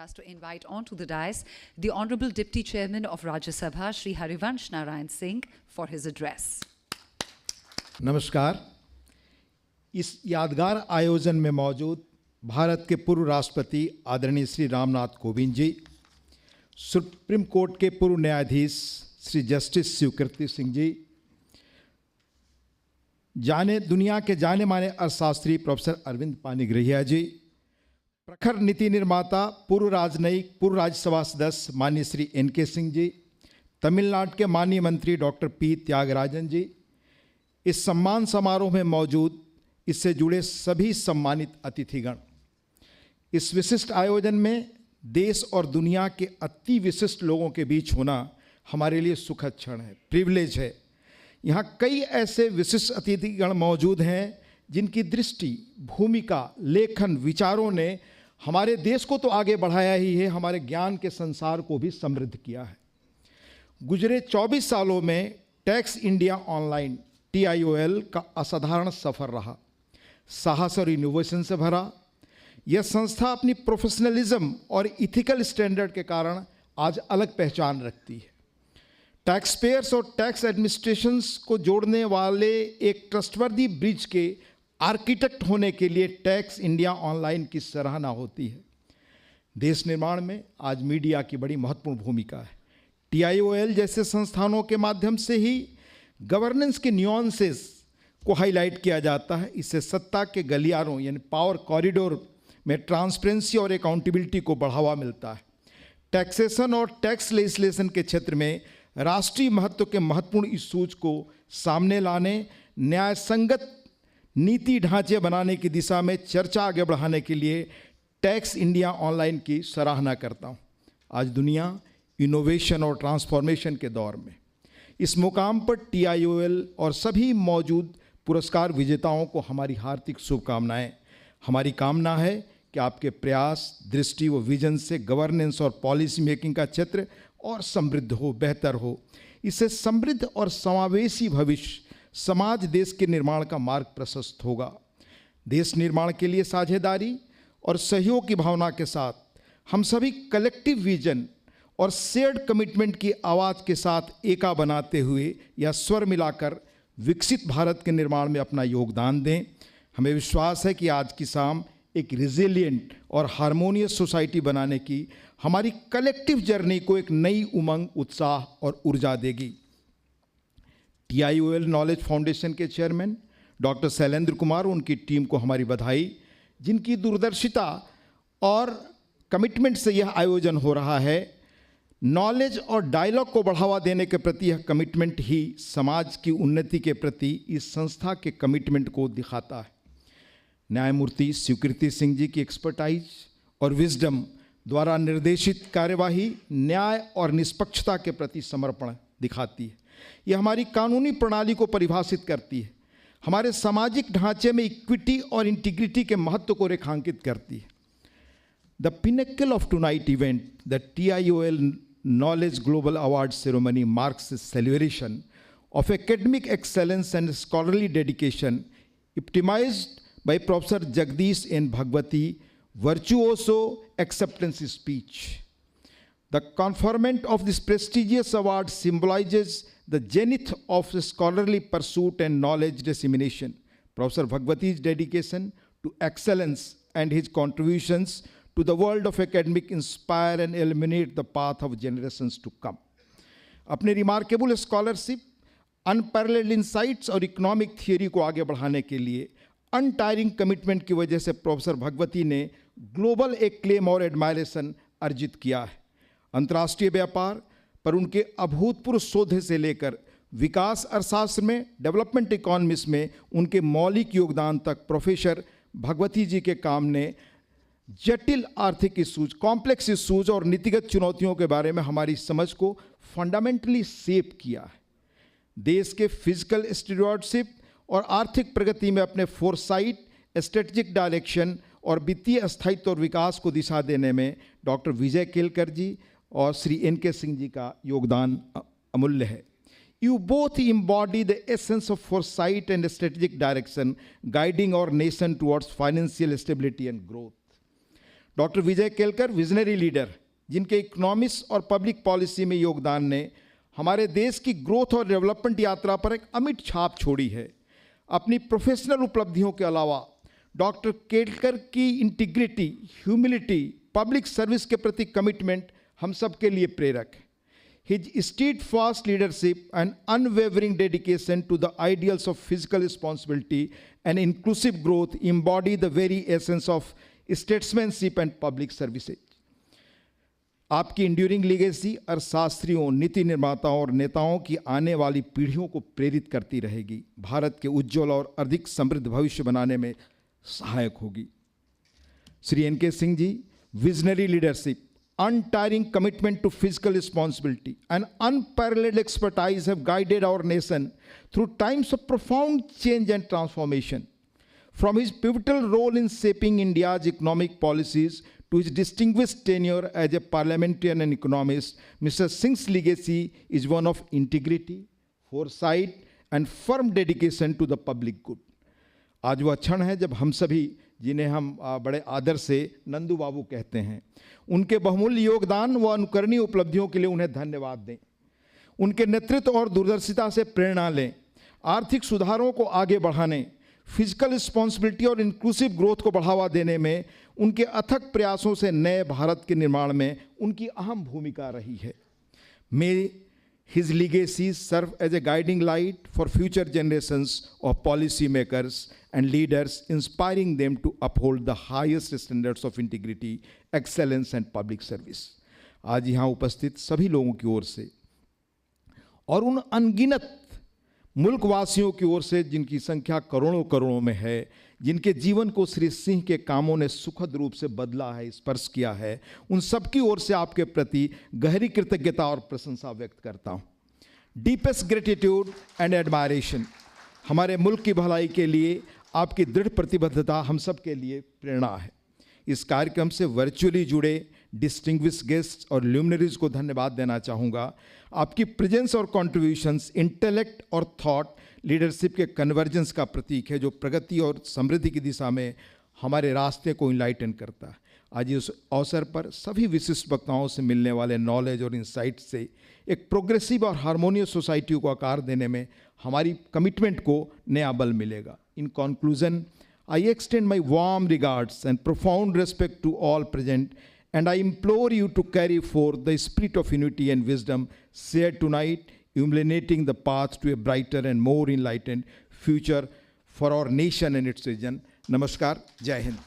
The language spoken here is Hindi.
us to invite onto the dais the Honorable Deputy Chairman of Rajya Sabha, Shri Harivansh Narayan Singh, for his address. नमस्कार। इस यादगार आयोजन में मौजूद भारत के पूर्व राष्ट्रपति आदरणीय श्री रामनाथ कोविंद जी, सुप्रीम कोर्ट के पूर्व न्यायाधीश श्री जस्टिस शिवकीर्ति सिंह जी, दुनिया के जाने माने अर्थशास्त्री प्रोफेसर अरविंद पाणिग्राही जी, प्रखर नीति निर्माता पूर्व राजनयिक पूर्व राज्यसभा सदस्य माननीय श्री NK सिंह जी, तमिलनाडु के माननीय मंत्री डॉक्टर P त्यागराजन जी, इस सम्मान समारोह में मौजूद इससे जुड़े सभी सम्मानित अतिथिगण, इस विशिष्ट आयोजन में देश और दुनिया के अति विशिष्ट लोगों के बीच होना हमारे लिए सुखद क्षण है, प्रिविलेज है। यहाँ कई ऐसे विशिष्ट अतिथिगण मौजूद हैं जिनकी दृष्टि, भूमिका, लेखन, विचारों ने हमारे देश को तो आगे बढ़ाया ही है, हमारे ज्ञान के संसार को भी समृद्ध किया है। गुजरे 24 सालों में टैक्स इंडिया ऑनलाइन TIOL का असाधारण सफर रहा, साहस और इनोवेशन से भरा। यह संस्था अपनी प्रोफेशनलिज्म और इथिकल स्टैंडर्ड के कारण आज अलग पहचान रखती है। टैक्स पेयर्स और टैक्स एडमिनिस्ट्रेशंस को जोड़ने वाले एक ट्रस्टवर्दी ब्रिज के आर्किटेक्ट होने के लिए टैक्स इंडिया ऑनलाइन की सराहना होती है। देश निर्माण में आज मीडिया की बड़ी महत्वपूर्ण भूमिका है। TIOL जैसे संस्थानों के माध्यम से ही गवर्नेंस के न्यूएंसेस को हाईलाइट किया जाता है। इससे सत्ता के गलियारों यानी पावर कॉरिडोर में ट्रांसपेरेंसी और अकाउंटेबिलिटी को बढ़ावा मिलता है। टैक्सेशन और टैक्स लेजिस्लेशन के क्षेत्र में राष्ट्रीय महत्व के महत्वपूर्ण इश्यूज को सामने लाने, न्याय संगत नीति ढांचे बनाने की दिशा में चर्चा आगे बढ़ाने के लिए टैक्स इंडिया ऑनलाइन की सराहना करता हूँ। आज दुनिया इनोवेशन और ट्रांसफॉर्मेशन के दौर में इस मुकाम पर TIOL और सभी मौजूद पुरस्कार विजेताओं को हमारी हार्दिक शुभकामनाएं। हमारी कामना है कि आपके प्रयास, दृष्टि व विजन से गवर्नेंस और पॉलिसी मेकिंग का क्षेत्र और समृद्ध हो, बेहतर हो। इससे समृद्ध और समावेशी भविष्य, समाज, देश के निर्माण का मार्ग प्रशस्त होगा। देश निर्माण के लिए साझेदारी और सहयोग की भावना के साथ हम सभी कलेक्टिव विजन और शेयर्ड कमिटमेंट की आवाज़ के साथ एका बनाते हुए या स्वर मिलाकर विकसित भारत के निर्माण में अपना योगदान दें। हमें विश्वास है कि आज की शाम एक रिजिलिएंट और हार्मोनियस सोसाइटी बनाने की हमारी कलेक्टिव जर्नी को एक नई उमंग, उत्साह और ऊर्जा देगी। TIOL नॉलेज फाउंडेशन के चेयरमैन डॉक्टर शैलेंद्र कुमार, उनकी टीम को हमारी बधाई, जिनकी दूरदर्शिता और कमिटमेंट से यह आयोजन हो रहा है। नॉलेज और डायलॉग को बढ़ावा देने के प्रति यह कमिटमेंट ही समाज की उन्नति के प्रति इस संस्था के कमिटमेंट को दिखाता है। न्यायमूर्ति शिवकीर्ति सिंह जी की एक्सपर्टाइज और विजडम द्वारा निर्देशित कार्यवाही न्याय और निष्पक्षता के प्रति समर्पण दिखाती है। यह हमारी कानूनी प्रणाली को परिभाषित करती है, हमारे सामाजिक ढांचे में इक्विटी और इंटीग्रिटी के महत्व को रेखांकित करती है। The pinnacle of tonight event, the TIOL Knowledge Global Awards ceremony marks the celebration of academic excellence and scholarly dedication epitomized by Professor Jagdish N. Bhagwati virtuoso acceptance speech. The conferment of this prestigious award symbolizes the zenith of scholarly pursuit and knowledge dissemination. Professor Bhagwati's dedication to excellence and his contributions to the world of academic inspire and illuminate the path of generations to come. अपने रिमार्केबल स्कॉलरशिप, अनपैरेलल्ड इंसाइट्स और इकोनॉमिक थियोरी को आगे बढ़ाने के लिए अनटायरिंग कमिटमेंट की वजह से प्रोफेसर भगवती ने ग्लोबल एक्लेम और एडमायरेशन अर्जित किया है। अंतर्राष्ट्रीय व्यापार पर उनके अभूतपूर्व शोध से लेकर विकास अर्थशास्त्र में, डेवलपमेंट इकोनॉमिक्स में उनके मौलिक योगदान तक प्रोफेसर भगवती जी के काम ने जटिल आर्थिक इशूज, कॉम्प्लेक्स इशूज और नीतिगत चुनौतियों के बारे में हमारी समझ को फंडामेंटली शेप किया है। देश के फिजिकल स्टीरियोटाइप और आर्थिक प्रगति में अपने फोरसाइट, स्ट्रेटेजिक डायरेक्शन और वित्तीय स्थायित्व और विकास को दिशा देने में डॉक्टर विजय केलकर जी और श्री NK सिंह जी का योगदान अमूल्य है। You both embody the essence of foresight and strategic direction, guiding our nation towards financial stability and growth. Doctor Vijay Kelkar, visionary leader, जिनके इकोनॉमिक्स और पब्लिक पॉलिसी में योगदान ने हमारे देश की ग्रोथ और डेवलपमेंट यात्रा पर एक अमिट छाप छोड़ी है। अपनी प्रोफेशनल उपलब्धियों के अलावा डॉक्टर केलकर की इंटीग्रिटी, ह्यूमिलिटी, पब्लिक सर्विस के प्रति कमिटमेंट हम सब के लिए प्रेरक है। His steadfast leadership and unwavering dedication to the ideals of fiscal responsibility and inclusive growth embody the very essence of statesmanship and public services. आपकी इंड्यूरिंग लीगेसी अर्थशास्त्रियों, नीति निर्माताओं और नेताओं की आने वाली पीढ़ियों को प्रेरित करती रहेगी, भारत के उज्ज्वल और अधिक समृद्ध भविष्य बनाने में सहायक होगी। Shri N K. Singh ji, visionary leadership, untiring commitment to fiscal responsibility, and unparalleled expertise have guided our nation through times of profound change and transformation. From his pivotal role in shaping India's economic policies to his distinguished tenure as a parliamentarian and economist, Mr. Singh's legacy is one of integrity, foresight, and firm dedication to the public good. आज वह क्षण है जब हम सभी, जिन्हें हम बड़े आदर से नंदू बाबू कहते हैं, उनके बहुमूल्य योगदान व अनुकरणीय उपलब्धियों के लिए उन्हें धन्यवाद दें। उनके नेतृत्व और दूरदर्शिता से प्रेरणा लें। आर्थिक सुधारों को आगे बढ़ाने, फिजिकल रिस्पॉन्सिबिलिटी और इंक्लूसिव ग्रोथ को बढ़ावा देने में उनके अथक प्रयासों से नए भारत के निर्माण में उनकी अहम भूमिका रही है। मे his legacy serve as a guiding light for future generations of policy makers and leaders, inspiring them to uphold the highest standards of integrity, excellence and public service. आज यहाँ उपस्थित सभी लोगों की ओर से और उन अनगिनत मुल्कवासियों की ओर से जिनकी संख्या करोड़ों करोड़ों में है, जिनके जीवन को श्री सिंह के कामों ने सुखद रूप से बदला है, स्पर्श किया है, उन सबकी ओर से आपके प्रति गहरी कृतज्ञता और प्रशंसा व्यक्त करता हूँ। Deepest gratitude and admiration. हमारे मुल्क की भलाई के लिए आपकी दृढ़ प्रतिबद्धता हम सब के लिए प्रेरणा है। इस कार्यक्रम से वर्चुअली जुड़े डिस्टिंग्विश्ड गेस्ट और ल्यूमिनरीज को धन्यवाद देना चाहूँगा। आपकी प्रेजेंस और कॉन्ट्रीब्यूशंस इंटेलेक्ट और थॉट लीडरशिप के कन्वर्जेंस का प्रतीक है, जो प्रगति और समृद्धि की दिशा में हमारे रास्ते को इनलाइटन करता है। आज इस अवसर पर सभी विशिष्ट वक्ताओं से मिलने वाले नॉलेज और इंसाइट से एक प्रोग्रेसिव और हार्मोनियस सोसाइटी को आकार देने में हमारी कमिटमेंट को नया बल मिलेगा। In conclusion, I extend my warm regards and profound respect to all present, and I implore you to carry forth the spirit of unity and wisdom shared tonight, illuminating the path to a brighter and more enlightened future for our nation and its region. Namaskar, Jai Hind.